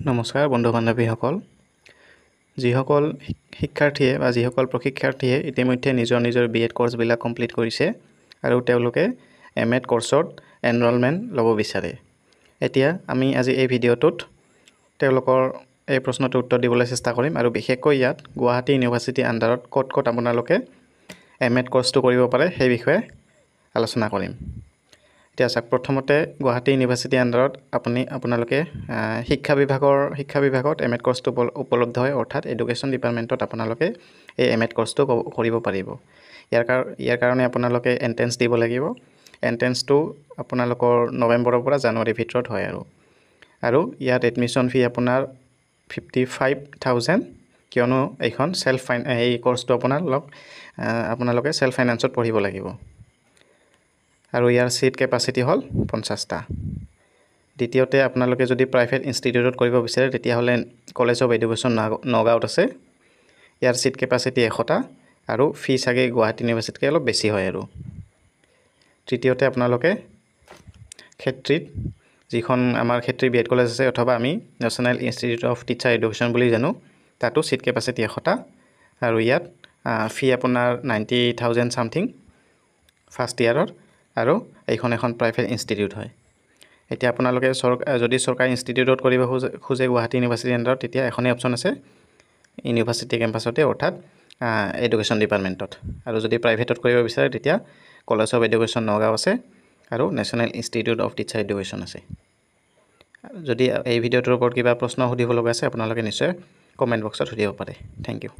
নমস্কাৰ বন্ধু বান্ধৱীসকল যিসকল শিক্ষাৰ্থীয়ে বা যিসকল প্ৰশিক্ষাৰ্থীয়ে ইতিমধ্যে নিজৰ BEd কোৰ্চবিলাক কমপ্লিট কৰিছে আৰু তেওঁলোকে MEd কোৰ্চত এনৰোলমেণ্ট ল'ব বিচাৰে এতিয়া আমি আজি এই ভিডিঅ'টোত তেওঁলোকৰ এই প্ৰশ্নটোৰ উত্তৰ দিবলৈ চেষ্টা কৰিম আৰু বিশেষকৈ ইয়াত গুৱাহাটী ইউনিভাৰ্চিটি আণ্ডাৰত ক'ত আপোনালোকে MEd কোৰ্চটো কৰিব পাৰে সেই বিষয়ে আলোচনা কৰিম এতিয়া চাওক প্ৰথমতে গুৱাহাটী ইউনিভাৰ্চিটি আণ্ডাৰত আপোনালোকে শিক্ষা বিভাগত MEd কোৰ্চটো উপলব্ধ হয় অৰ্থাৎ এডুকেশ্যন ডিপাৰ্টমেণ্টত আপোনালোকে এই MEd কোৰ্চটো কৰিব পাৰিব ইয়াৰ কাৰণে আপোনালোকে এন্ট্ৰেন্স দিব লাগিব এন্ট্ৰেন্সটো আপোনালোকৰ নৱেম্বৰৰ পৰা জানুৱাৰীৰ ভিতৰত হয় আৰু ইয়াত এডমিশ্যন ফি আপোনাৰ 55,000 কিয়নো এইখন এই কোৰ্চটো আপোনালোকে সেল্ফ ফাইনান্সত পঢ়িব লাগিব আৰু ইয়াৰ সিট কেপাসিটি হল 50টা দ্বিতীয়তে আপোনালোকে যদি প্ৰাইভেট ইনষ্টিটিউটত কৰিব বিচাৰে তেতিয়াহলে কলেজ অফ এডুকেশ্যন নগাঁৱত আছে ইয়াৰ সিট কেপাসিটি 100টা আৰু ফি চাগে গুৱাহাটী ইউনিভাৰ্চিটিতকৈ অলপ বেছি হয় আৰু তৃতীয়তে আপোনালোকে ক্ষেত্ৰীত যিখন আমাৰ ক্ষেত্ৰী BEd কলেজ আছে অথবা আমি national institute of teacher education বুলি জানো তাতো সিট কেপাসিটি 100টা আৰু ইয়াত ফি আপোনাৰ 90,000 সামথিং ফাৰ্ষ্ট ইয়াৰৰ আৰু এইখন এখন প্ৰাইভেট ইনষ্টিটিউট হয় এতিয়া আপোনালোকে যদি চৰকাৰী ইনষ্টিটিউটত কৰিব খোজে গুৱাহাটী ইউনিভাৰ্চিটি আণ্ডাৰত তেতিয়া এখনেই অপচন আছে ইউনিভাৰ্চিটি কেম্পাছতে অৰ্থাৎ এডুকেশ্যন ডিপাৰ্টমেণ্টত আৰু যদি প্ৰাইভেটত কৰিব বিচাৰে তেতিয়া কলেজ অফ এডুকেশ্যন নগাঁও আছে আৰু national institute of teacher education আছে যদি এই ভিডিঅ'টোৰ ওপৰত কিবা প্ৰশ্ন সুধিব লগা আছে আপোনালোকে নিশ্চয় কমেণ্ট বক্সত সুধিব পাৰে থেংক ইউ